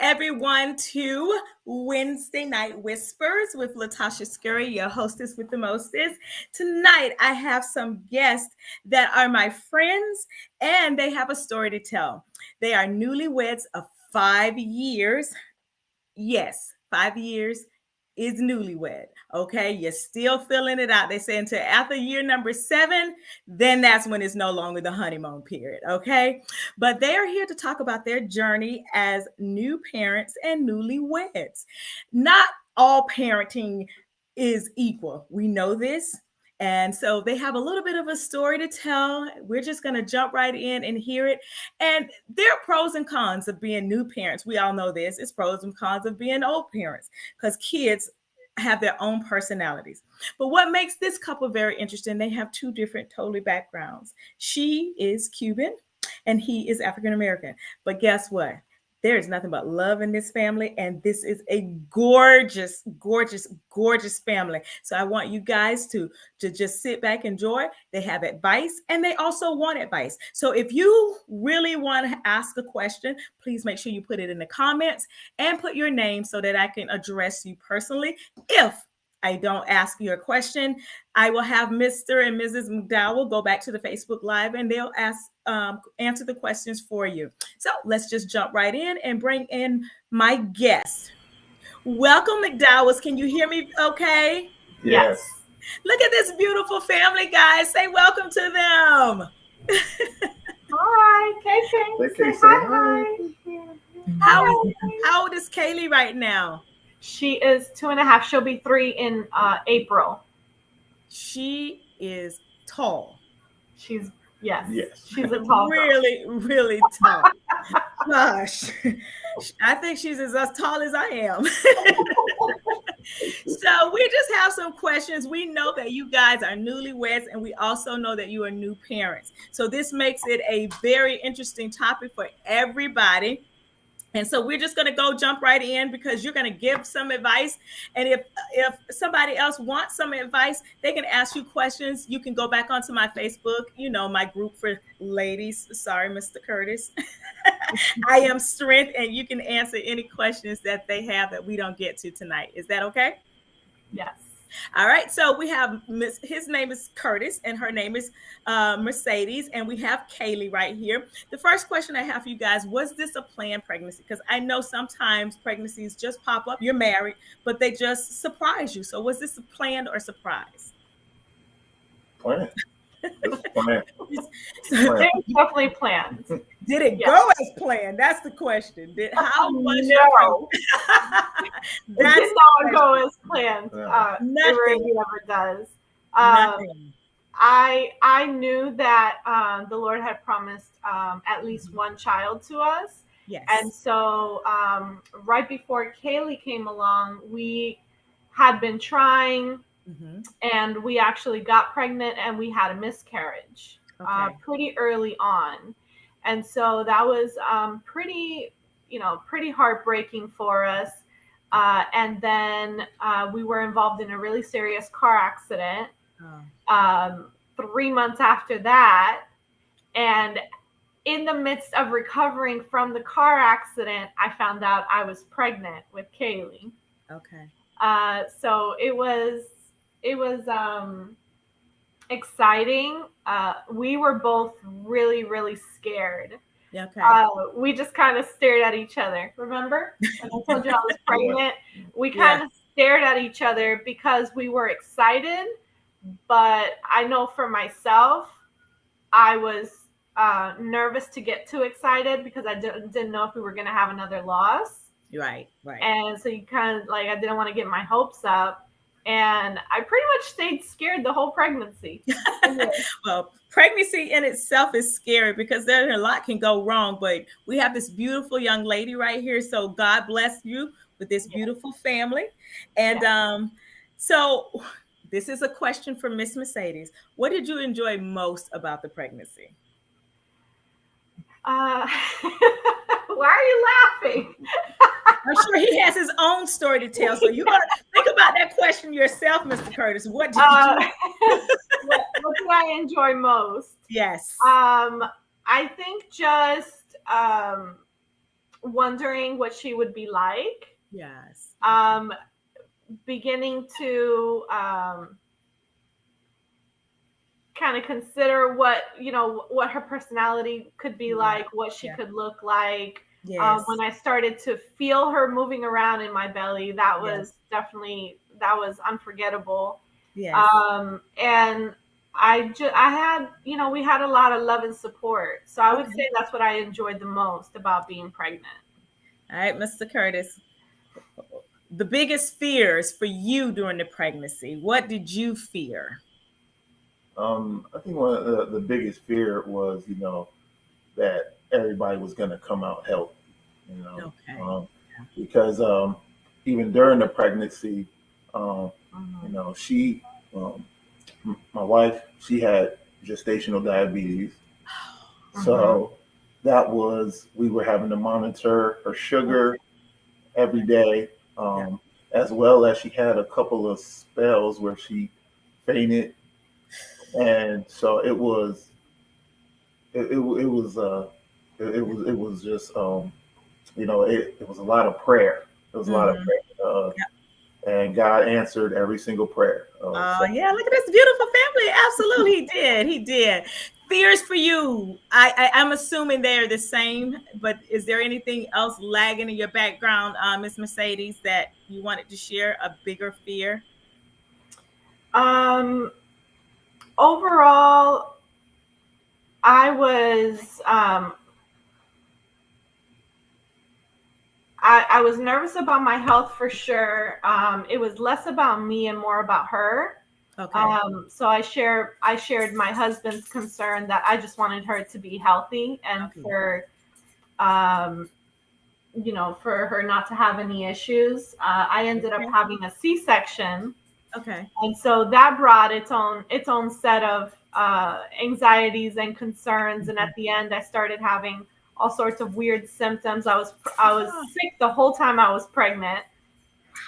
everyone to Wednesday Night Whispers with Latasha Scurry, your hostess with the mostest. Tonight, I have some guests that are my friends and they have a story to tell. They are newlyweds of 5 years. Yes, 5 years is newlywed. Okay, you're still filling it out. They say until after year number 7, then that's when it's no longer the honeymoon period. Okay, but they are here to talk about their journey as new parents and newlyweds. Not all parenting is equal. We know this. And so they have a little bit of a story to tell. We're just going to jump right in and hear it. And there are pros and cons of being new parents. We all know this. It's pros and cons of being old parents because kids have their own personalities. But what makes this couple very interesting, they have two different totally backgrounds. She is Cuban and he is African American. But guess what? There is nothing but love in this family, and this is a gorgeous, gorgeous, gorgeous family. So I want you guys to just sit back, enjoy. They have advice, and they also want advice. So if you really want to ask a question, please make sure you put it in the comments and put your name so that I can address you personally. If I don't ask you a question, I will have Mr. and Mrs. McDowell go back to the Facebook Live and they'll answer the questions for you. So let's just jump right in and bring in my guest. Welcome, McDowells. Can you hear me okay? Yes. Look at this beautiful family, guys. Say welcome to them. Hi, KK. Say hi. How old is Kaylee right now? She is 2.5. She'll be 3 in April. She is tall. She's Yes. She's a tall girl. Really, really tall. Gosh, I think she's as tall as I am. So we just have some questions. We know that you guys are newlyweds, and we also know that you are new parents. So this makes it a very interesting topic for everybody. And so we're just going to jump right in because you're going to give some advice. And if somebody else wants some advice, they can ask you questions. You can go back onto my Facebook, my group for ladies. Sorry, Mr. Curtis. I am Strength, and you can answer any questions that they have that we don't get to tonight. Is that okay? Yes. All right, so we have his name is Curtis and her name is Mercedes, and we have Kaylee right here. The first question I have for you guys, was this a planned pregnancy? Because I know sometimes pregnancies just pop up, you're married, but they just surprise you. So was this a planned or surprise? Planned. It's planned. It was definitely planned. Did it go as planned? That's the question. How was no. It did not go as planned. Nothing. It rarely ever does. Nothing. I knew that the Lord had promised at least one child to us. Yes. And so right before Kaylee came along, we had been trying. Mm-hmm. And we actually got pregnant and we had a miscarriage pretty early on. And so that was pretty heartbreaking for us. And then we were involved in a really serious car accident 3 months after that. And in the midst of recovering from the car accident, I found out I was pregnant with Kaylee. Okay. So it was exciting. We were both really, really scared. Okay. We just kind of stared at each other. Remember? When I told you I was pregnant, we kind of stared at each other because we were excited. But I know for myself, I was nervous to get too excited because I didn't know if we were going to have another loss. Right. And so you kind of I didn't want to get my hopes up. And I pretty much stayed scared the whole pregnancy. Well, pregnancy in itself is scary because a lot can go wrong. But we have this beautiful young lady right here. So God bless you with this beautiful family. And so this is a question for Miss Mercedes. What did you enjoy most about the pregnancy? Why are you laughing? I'm sure he has his own story to tell. So you got to think about that question yourself, Mr. Curtis. What did what do I enjoy most? Yes. I think just wondering what she would be like. Yes. Beginning to kind of consider what what her personality could be like, what she could look like. Yes. When I started to feel her moving around in my belly, that was definitely, that was unforgettable. Yes. And I had, we had a lot of love and support. So I would say that's what I enjoyed the most about being pregnant. All right, Mr. Curtis, the biggest fears for you during the pregnancy, what did you fear? I think one of the biggest fear was, that everybody was going to come out healthy, Okay. because even during the pregnancy, she, my wife, she had gestational diabetes. So we were having to monitor her sugar every day, as well as she had a couple of spells where she fainted. And so it was just it was a lot of prayer. It was a lot of prayer, and God answered every single prayer. Yeah, look at this beautiful family. Absolutely, he did. He did. Fears for you. I'm assuming they're the same, but is there anything else lagging in your background, Miss Mercedes, that you wanted to share? A bigger fear? Overall, I was I was nervous about my health for sure. It was less about me and more about her. Okay. So I shared my husband's concern that I just wanted her to be healthy and for for her not to have any issues. I ended up having a C-section. Okay. And so that brought its own set of anxieties and concerns. And at the end, I started having all sorts of weird symptoms. I was sick the whole time I was pregnant,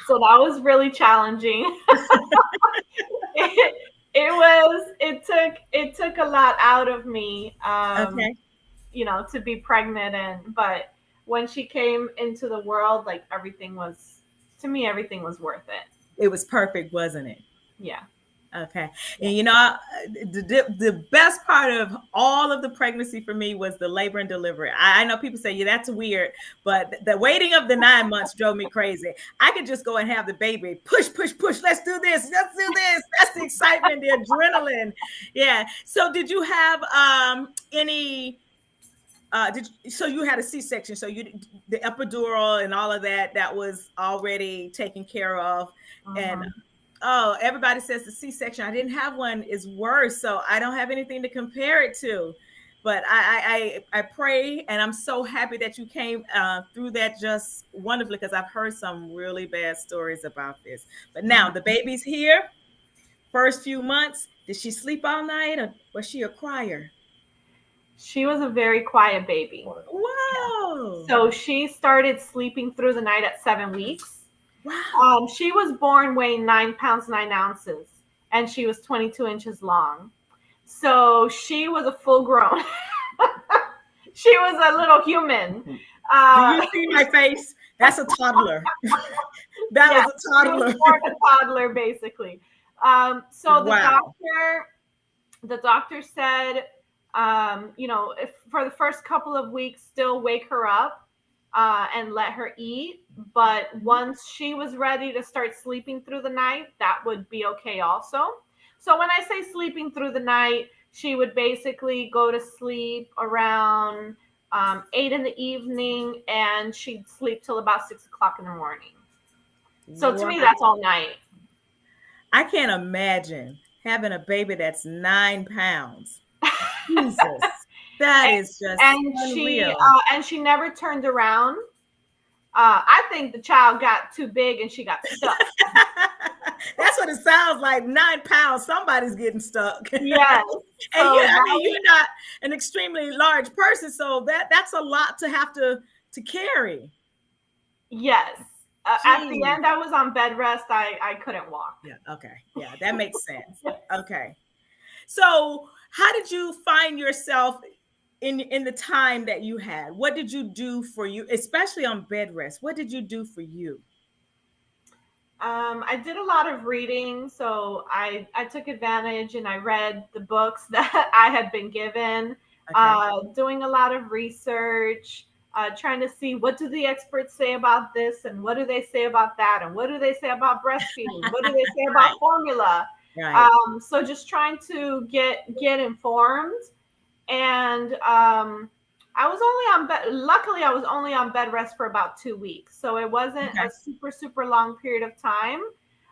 so that was really challenging. It took a lot out of me, to be pregnant. But when she came into the world, like everything was worth it. It was perfect, wasn't it? Yeah. Okay. And the best part of all of the pregnancy for me was the labor and delivery. I know people say, yeah, that's weird, but the waiting of the 9 months drove me crazy. I could just go and have the baby. Push, push, push. Let's do this. Let's do this. That's the excitement, the adrenaline. Yeah. So did you have any so you had a C-section, so the epidural and all of that was already taken care of. And everybody says the C-section, I didn't have one, is worse, so I don't have anything to compare it to. But I pray, and I'm so happy that you came through that just wonderfully, because I've heard some really bad stories about this. But now the baby's here. First few months, did she sleep all night, or was she a crier? She was a very quiet baby. Wow. So she started sleeping through the night at 7 weeks. Wow. She was born weighing 9 pounds, 9 ounces, and she was 22 inches long. So she was a full grown. She was a little human. Do you see my face? That's a toddler. That was a toddler. She was a toddler, basically. So the doctor said, if for the first couple of weeks, still wake her up and let her eat. But once she was ready to start sleeping through the night, that would be okay also. So when I say sleeping through the night, she would basically go to sleep around 8 in the evening, and she'd sleep till about 6 o'clock in the morning. So to me, that's all night. I can't imagine having a baby that's 9 pounds. Jesus, that is just unreal. And she never turned around. I think the child got too big and she got stuck. That's what it sounds like. 9 pounds, somebody's getting stuck. Yes. And you're not an extremely large person, so that's a lot to have to carry. Yes. At the end, I was on bed rest. I couldn't walk. Yeah. Okay. Yeah, that makes sense. Okay. So how did you find yourself in the time that you had? What did you do for you, especially on bed rest? What did you do for you? I did a lot of reading, so I took advantage and I read the books that I had been given. Okay. Doing a lot of research, trying to see what do the experts say about this and what do they say about that and what do they say about breastfeeding, what do they say Right. about formula. Right. So just trying to get informed. And I was only on bed. Luckily, I was only on bed rest for about 2 weeks, so it wasn't Okay. a super long period of time.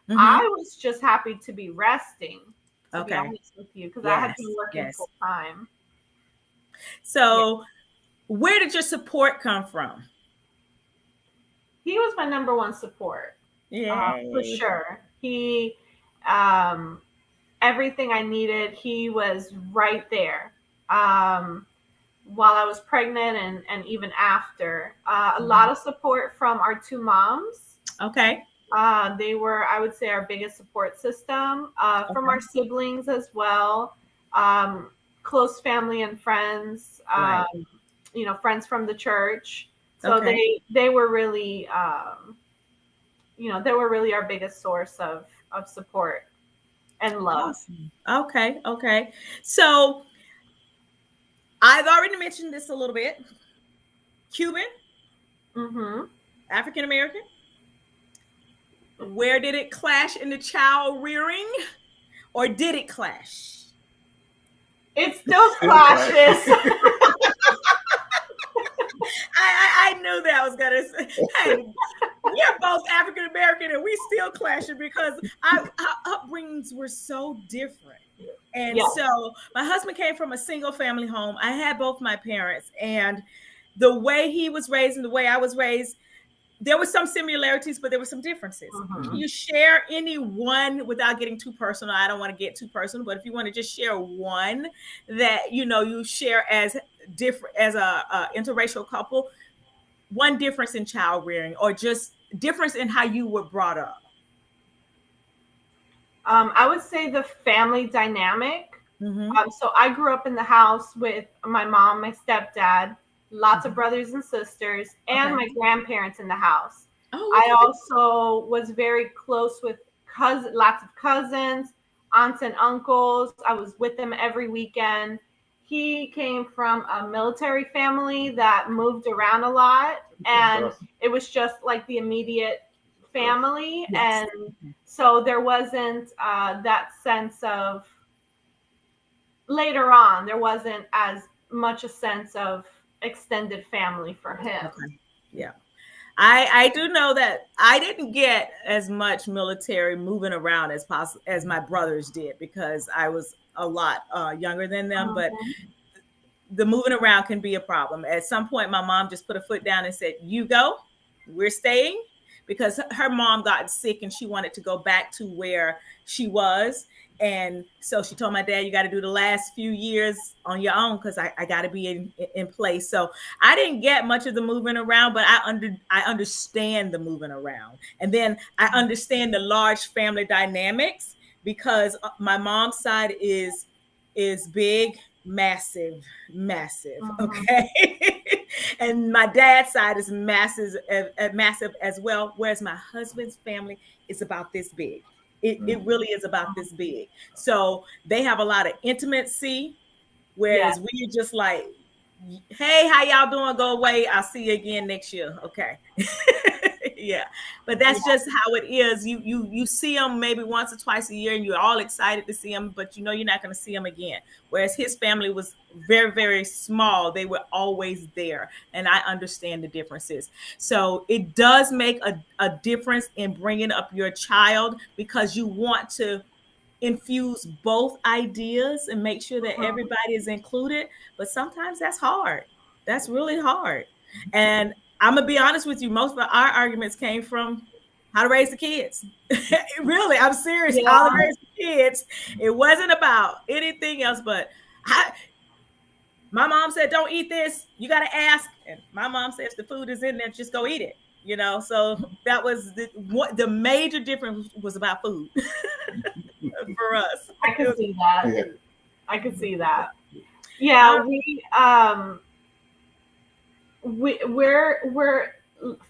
I Mm-hmm. was just happy to be resting, to be Okay. honest with you, because I had Yes. been working Yes. full time. So, where did your support come from? He was my number one support, for Yay. sure. He, um, everything I needed, he was right there. Um, while I was pregnant and even after. A lot of support from our two moms. Okay. They were, I would say, our biggest support system. From our Okay. siblings as well, um, close family and friends. Right. Friends from the church. So Okay. they were really, they were really our biggest source of support and love. Awesome. Okay. Okay. So, I've already mentioned this a little bit. Cuban, Mm-hmm. African American. Where did it clash in the child rearing, or did it clash? It still clashes. I knew that I was gonna say, hey, we're both African American and we still clashing because our upbringings were so different. And Yes. so my husband came from a single family home. I had both my parents, and the way he was raised and the way I was raised, there were some similarities, but there were some differences. Mm-hmm. Can you share any one without getting too personal? I don't want to get too personal, but if you want to just share one that you share as different as a interracial couple, one difference in child rearing or just difference in how you were brought up. I would say the family dynamic. Mm-hmm. So I grew up in the house with my mom, my stepdad, lots of Mm-hmm. brothers and sisters, and Okay. my grandparents in the house. Oh, I okay. also was very close with lots of cousins, aunts and uncles. I was with them every weekend. He came from a military family that moved around a lot, and it was just like the immediate family. Yes. And so there wasn't that sense of, later on, there wasn't as much a sense of extended family for him. Okay. Yeah. I do know that I didn't get as much military moving around as my brothers did because I was a lot younger than them. But the moving around can be a problem. At some point, my mom just put a foot down and said, "You go, we're staying," because her mom got sick and she wanted to go back to where she was. And so she told my dad, "You got to do the last few years on your own because I got to be in place." So I didn't get much of the moving around, but I understand the moving around, and then I understand the large family dynamics because my mom's side is big, massive, okay. And my dad's side is massive as well, whereas my husband's family is about this big. It really is about this big. So they have a lot of intimacy, whereas we're just like, "Hey, how y'all doing? Go away. I'll see you again next year." Okay. Yeah, but that's just how it is. You see them maybe once or twice a year and you're all excited to see them, but you're not going to see them again. Whereas his family was very, very small. They were always there, and I understand the differences. So it does make a difference in bringing up your child because you want to infuse both ideas and make sure that everybody is included. But sometimes that's hard. That's really hard. And I'm gonna be honest with you, most of our arguments came from how to raise the kids. Really, I'm serious. How to raise the kids. It wasn't about anything else, but my mom said, "Don't eat this. You got to ask." And my mom said, "If the food is in there, just go eat it." So that was the major difference was about food for us. I could see that. I could see that. Yeah, we're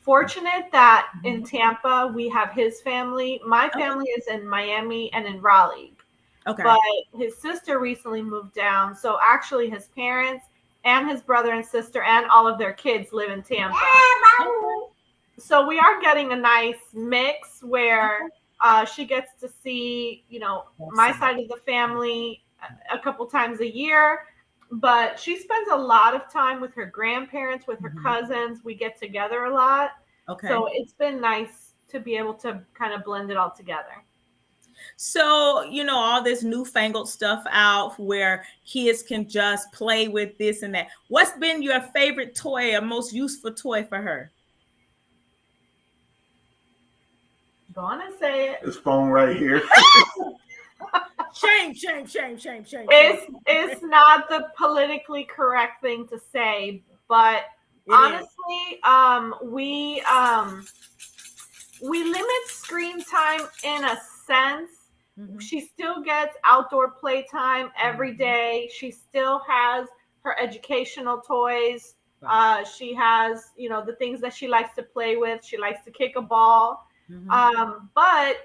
fortunate that in Tampa we have his family. My family is in Miami and in Raleigh. Okay. But his sister recently moved down. So actually his parents and his brother and sister and all of their kids live in Tampa. So we are getting a nice mix where she gets to see, my side of the family a couple times a year. But she spends a lot of time with her grandparents, with her cousins. We get together a lot. Okay. So it's been nice to be able to kind of blend it all together. So, all this newfangled stuff out where kids can just play with this and that. What's been your favorite toy or most useful toy for her? Go on and say it. This phone right here. Shame. It's not the politically correct thing to say, but honestly, we limit screen time in a sense. She still gets outdoor playtime every day. She still has her educational toys. She has, the things that she likes to play with. She likes to kick a ball. But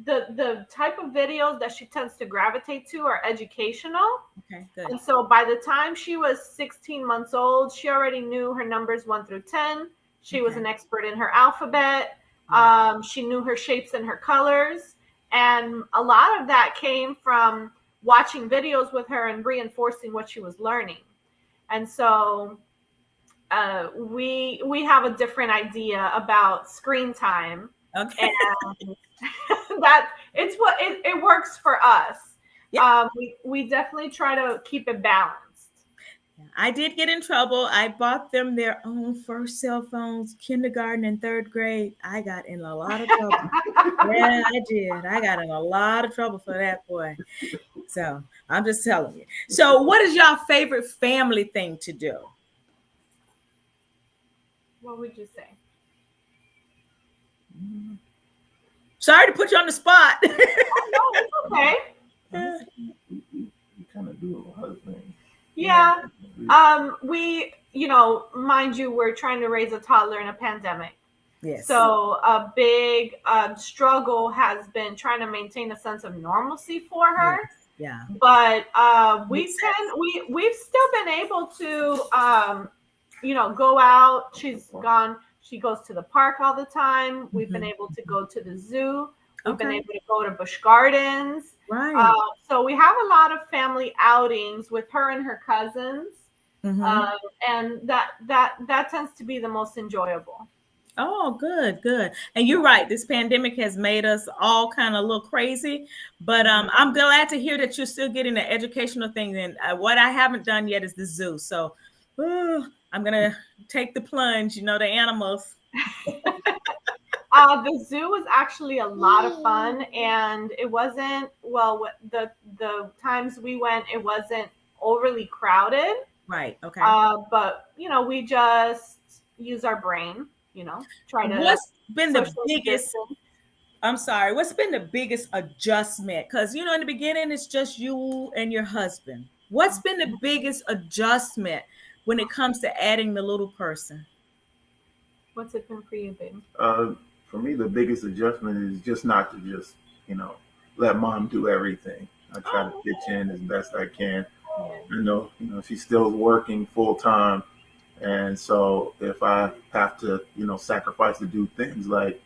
the type of videos that she tends to gravitate to are educational. Okay, good. And so by the time she was 16 months old, she already knew her numbers 1 through 10. She was an expert in her alphabet. She knew her shapes and her colors. And a lot of that came from watching videos with her and reinforcing what she was learning. And so we have a different idea about screen time. Okay. And that it works for us. Yep. We definitely try to keep it balanced. I did get in trouble. I bought them their own first cell phones, kindergarten and third grade. I got in a lot of trouble. Yeah, I did. I got in a lot of trouble for that, boy. So I'm just telling you. So what is your favorite family thing to do? What would you say? Sorry to put you on the spot. No, it's okay. You kind of do a lot of things. Yeah. We, mind you, we're trying to raise a toddler in a pandemic. Yes. So a big struggle has been trying to maintain a sense of normalcy for her. Yes. Yeah. But we've still been able to, go out. She goes to the park all the time. We've been able to go to the zoo. We've been able to go to Busch Gardens. Right. So we have a lot of family outings with her and her cousins. And that tends to be the most enjoyable. Oh, good. And you're right. This pandemic has made us all kind of a little crazy, but I'm glad to hear that you're still getting the educational thing. And what I haven't done yet is the zoo. So I'm going to take the plunge, the animals. The zoo was actually a lot of fun, and it wasn't, the times we went, it wasn't overly crowded. Right. Okay. But, we just use our brain, try to. What's been the biggest, what's been the biggest adjustment? Because, in the beginning, it's just you and your husband. What's been the biggest adjustment when it comes to adding the little person? What's it been for you, babe? For me, the biggest adjustment is just not to let mom do everything. I try to pitch in as best I can. She's still working full time. And so if I have to, sacrifice to do things like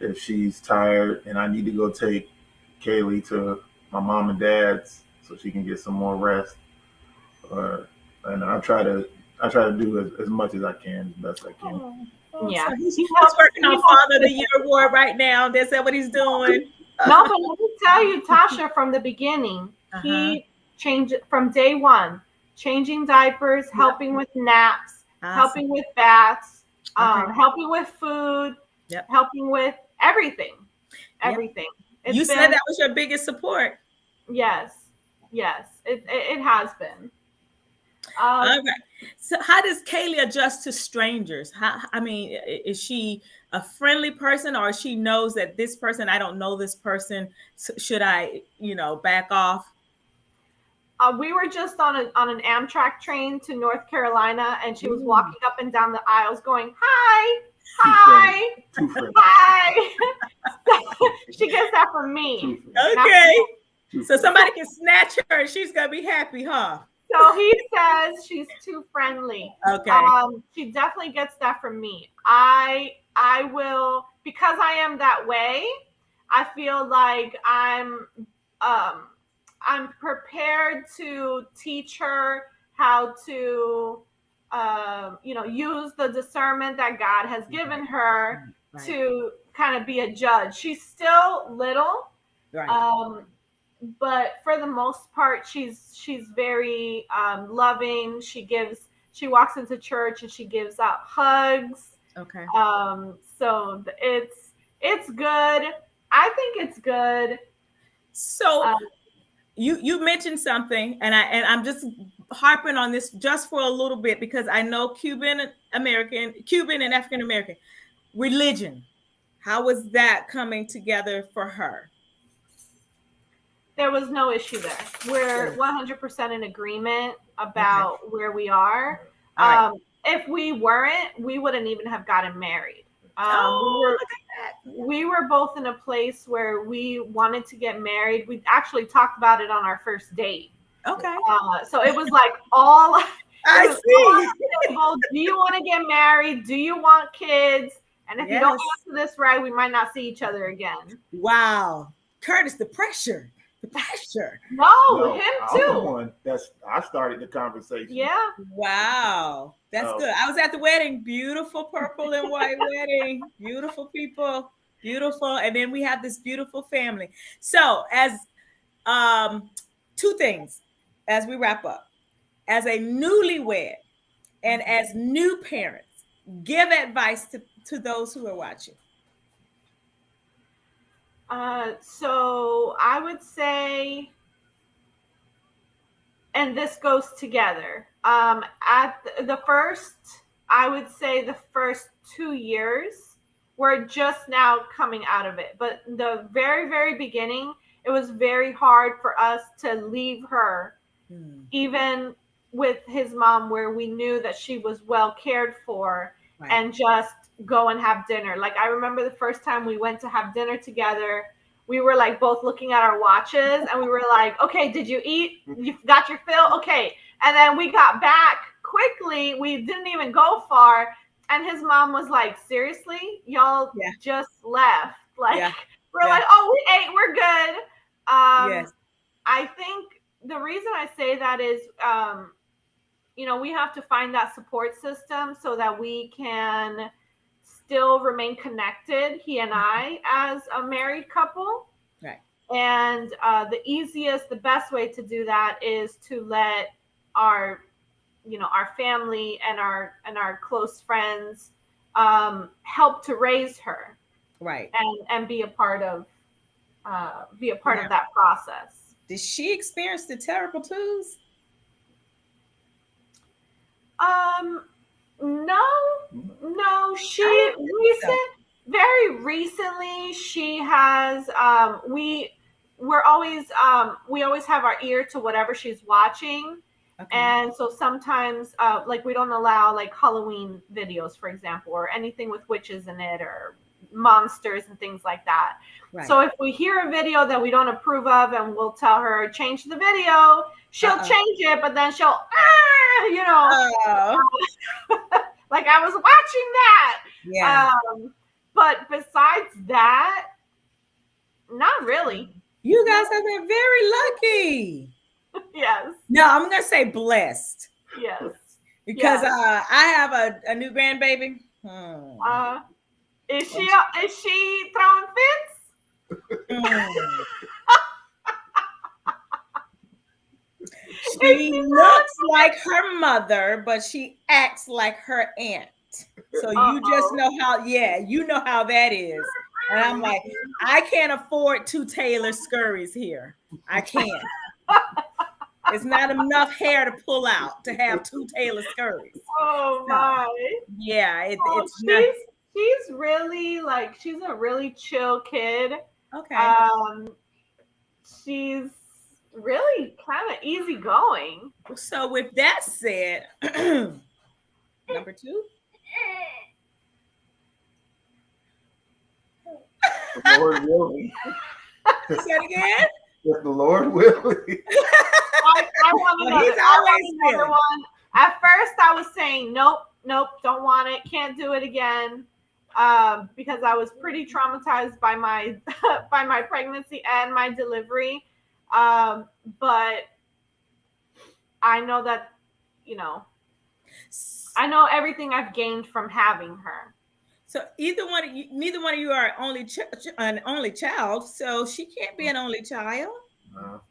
if she's tired and I need to go take Kaylee to my mom and dad's so she can get some more rest, and I try to do as much as I can, as best I can. Yeah, so he's working on Father of the Year award right now. That's what he's doing. No, but let me tell you, Tasha, from the beginning, he changed from day one, changing diapers, helping with naps, helping with baths, helping with food, helping with everything. You said that was your biggest support. Yes, it has been. All right. So how does Kaylee adjust to strangers? Is she a friendly person, or she knows that this person, I don't know this person, should I, back off? We were just on an Amtrak train to North Carolina, and she was walking up and down the aisles going, "Hi, hi, hi." She gets that from me. Okay. So somebody can snatch her and she's going to be happy, huh? So he says she's too friendly. Okay. She definitely gets that from me. I will, because I am that way, I feel like I'm prepared to teach her how to use the discernment that God has given her to kind of be a judge. She's still little. Right. But for the most part, she's very loving. She walks into church and she gives out hugs. Okay. So it's good. I think it's good. So you mentioned something, and I'm just harping on this just for a little bit because I know Cuban and African American religion. How was that coming together for her? There was no issue there. We're 100% in agreement about where we are. If we weren't, we wouldn't even have gotten married. We were both in a place where we wanted to get married. We actually talked about it on our first date. Okay. So it was like all I see. Do you want to get married? Do you want kids? And if you don't answer this right, we might not see each other again. Wow. Curtis, the pressure. No, him too. I'm the one I started the conversation. Yeah. Wow. That's good. I was at the wedding. Beautiful purple and white wedding. Beautiful people. Beautiful. And then we have this beautiful family. So as two things as we wrap up. As a newlywed and as new parents, give advice to those who are watching. So I would say, and this goes together, I would say the first 2 years, we're just now coming out of it. But the very, very beginning, it was very hard for us to leave her, even with his mom, where we knew that she was well cared for, and just go and have dinner. Like, I remember the first time we went to have dinner together, we were like both looking at our watches and we were like, okay, did you eat? You got your fill? Okay. And then we got back quickly. We didn't even go far. And his mom was like, seriously? Y'all just left. Like, we're like, oh, we ate. We're good. I think the reason I say that is, we have to find that support system so that we can still remain connected, he and I, as a married couple. Right. And the best way to do that is to let our family and our close friends help to raise her. Right. And be a part of that process. Did she experience the terrible twos? No, very recently she has, we always have our ear to whatever she's watching. Okay. And so sometimes, like, we don't allow like Halloween videos, for example, or anything with witches in it or monsters and things like that. Right. So if we hear a video that we don't approve of and we'll tell her, change the video, she'll change it, but then she'll, like, I was watching that. Yeah. But besides that, not really. You guys have been very lucky. Yes. No, I'm going to say blessed. Yes. Because I have a new grandbaby. Is she throwing fits? She looks like her mother, but she acts like her aunt. So you just know how that is. And I'm like, I can't afford 2 Taylor Scurries here. I can't. It's not enough hair to pull out to have 2 Taylor Scurries. Oh my. Yeah, she's really, like, she's a really chill kid. Okay. She's really kind of easygoing. So with that said, number 2. The Lord willing. Say it again. If the Lord willing. I want Well, another. he's I always want another willing. one. At first, I was saying nope, don't want it, can't do it again, because I was pretty traumatized by my by my pregnancy and my delivery. But I know that, you know, I know everything I've gained from having her. So neither one of you are an only child, so she can't be an only child.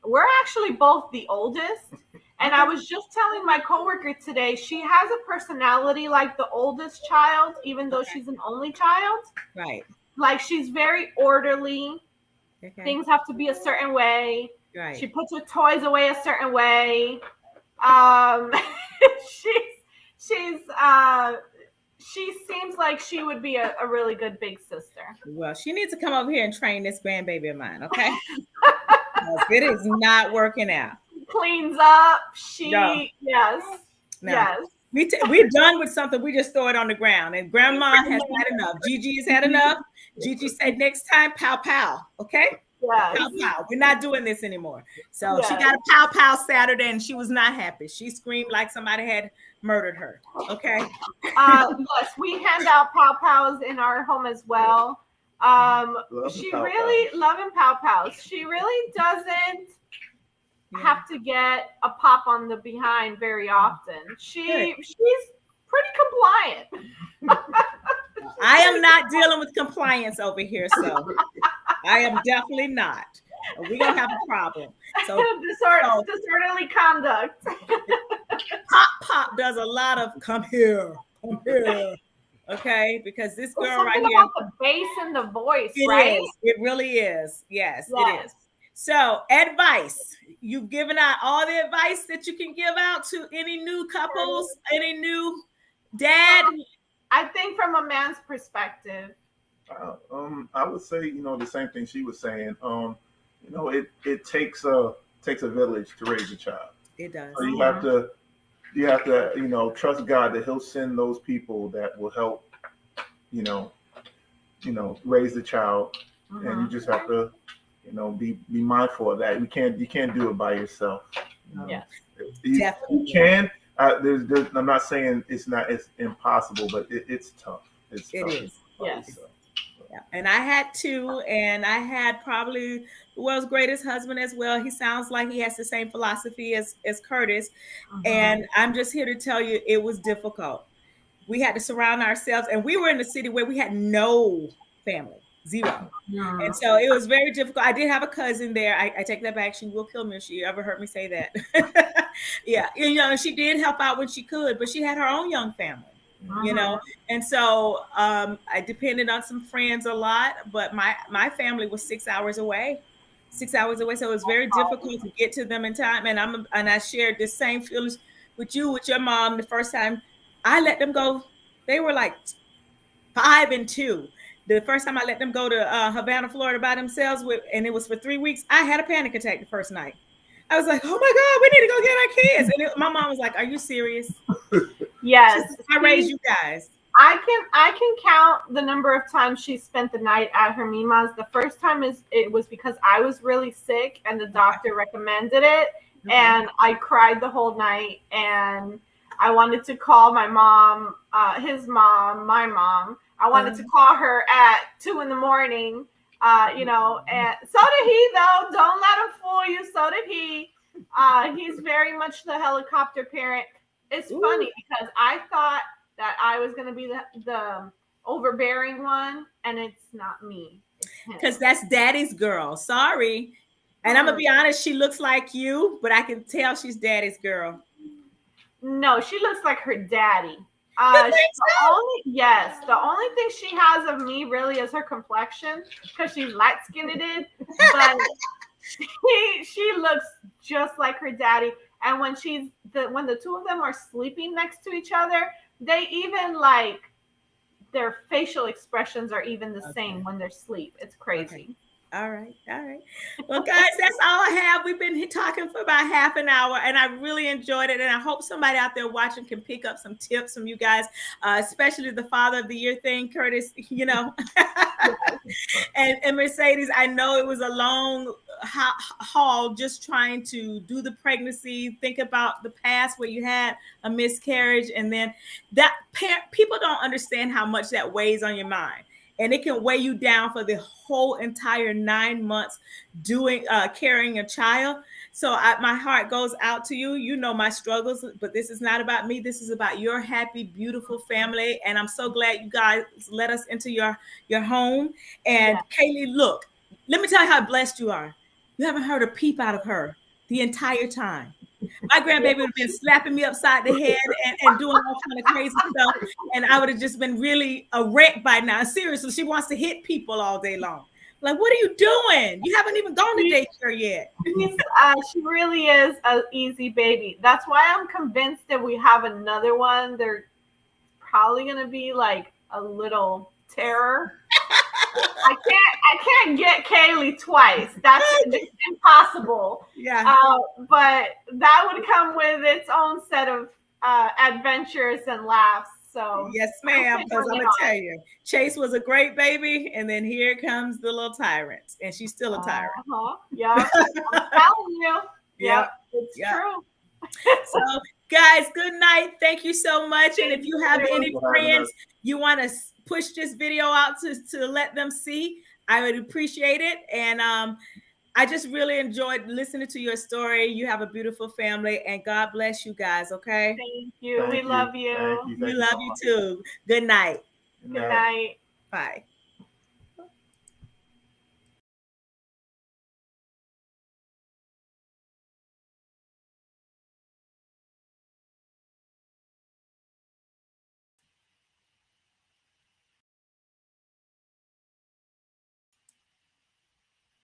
We're actually both the oldest. And I was just telling my coworker today, she has a personality like the oldest child, even though she's an only child. Right. Like, she's very orderly. Okay. Things have to be a certain way. Right. She puts her toys away a certain way. Um, she's she seems like she would be a really good big sister. Well, she needs to come over here and train this grandbaby of mine, okay? It is not working out. Cleans up. No. Yes. No. Yes. We're done with something. We just throw it on the ground. And grandma has had enough. Gigi has had enough. Gigi said next time, pow pow. Okay? Yes. Pow pow. We're not doing this anymore. So Yes. she got a pow pow Saturday and she was not happy. She screamed like somebody had murdered her. Okay. Yes, we hand out pow pows in our home as well. She really loving pow pows. She really doesn't have to get a pop on the behind very often. She's pretty compliant. I am not dealing with compliance over here, so I am definitely not. We're gonna have a problem. So disorderly conduct. Pop does a lot of come here. Okay, because this girl right here, about the bass and the voice, right? It really is. Yes, it is. So, advice. You've given out all the advice that you can give out to any new couples, any new dad. I think from a man's perspective, I would say, the same thing she was saying. It takes a village to raise a child. It does. So you have to, trust God that He'll send those people that will help, raise the child, and you just have to, be mindful of that. You can't do it by yourself. Yes, definitely. You can. I'm not saying it's impossible, but it's tough. It is. Yes. Yeah. And I had 2, and I had probably the world's greatest husband as well. He sounds like he has the same philosophy as Curtis. And I'm just here to tell you, it was difficult. We had to surround ourselves, and we were in a city where we had no family, 0. And so it was very difficult. I did have a cousin there. I take that back. She will kill me if she ever heard me say that. Yeah. She did help out when she could, but she had her own young family. And so I depended on some friends a lot, but my family was 6 hours away. So it was very difficult to get to them in time. And I shared this same feelings with your mom. The first time I let them go, they were like 5 and 2. The first time I let them go to Havana, Florida by themselves, and it was for 3 weeks, I had a panic attack the first night. I was like, oh my God, we need to go get our kids. And my mom was like, are you serious? Yes. I raised you guys. I can count the number of times she spent the night at her Mima's. The first time it was because I was really sick and the doctor recommended it. And I cried the whole night, and I wanted to call my mom, his mom, my mom. I wanted to call her at 2 a.m. And so did he, though. Don't let him fool you. So did he. He's very much the helicopter parent. It's funny because I thought that I was going to be the overbearing one, and it's not me. Because that's daddy's girl. Sorry. And I'm going to be honest, she looks like you, but I can tell she's daddy's girl. No, she looks like her daddy. The only thing she has of me really is her complexion, because she's light-skinned, but she looks just like her daddy. And when the two of them are sleeping next to each other, they even their facial expressions are even the same when they're asleep. It's crazy. All right. All right. Well, guys, that's all I have. We've been talking for about half an hour, and I really enjoyed it. And I hope somebody out there watching can pick up some tips from you guys, especially the Father of the Year thing, Curtis. And Mercedes, I know it was a long haul just trying to do the pregnancy. Think about the past where you had a miscarriage, and then that people don't understand how much that weighs on your mind, and it can weigh you down for the whole entire 9 months doing carrying a child. So my heart goes out to you. You know my struggles, but this is not about me. This is about your happy, beautiful family, and I'm so glad you guys let us into your home. And Kaylee, look, let me tell you how blessed you are. You haven't heard a peep out of her the entire time. My grandbaby would have been slapping me upside the head and doing all kind of crazy stuff, and I would have just been really a wreck by now. Seriously, she wants to hit people all day long. Like, what are you doing? You haven't even gone to daycare yet. She really is an easy baby. That's why I'm convinced that we have another one. They're probably gonna be like a little terror. I can't get Kaylee twice. That's just impossible. Yeah. But that would come with its own set of adventures and laughs. So yes, ma'am. Because I'm gonna tell you, Chase was a great baby, and then here comes the little tyrant, and she's still a tyrant. Yeah, I'm telling you. Yep, it's true. So, guys, good night. Thank you so much. And if you have any friends you want to push this video out to let them see, I would appreciate it. And I just really enjoyed listening to your story. You have a beautiful family, and God bless you guys. Okay. Thank you. We love you. We love you too. Good night. Good night. Bye.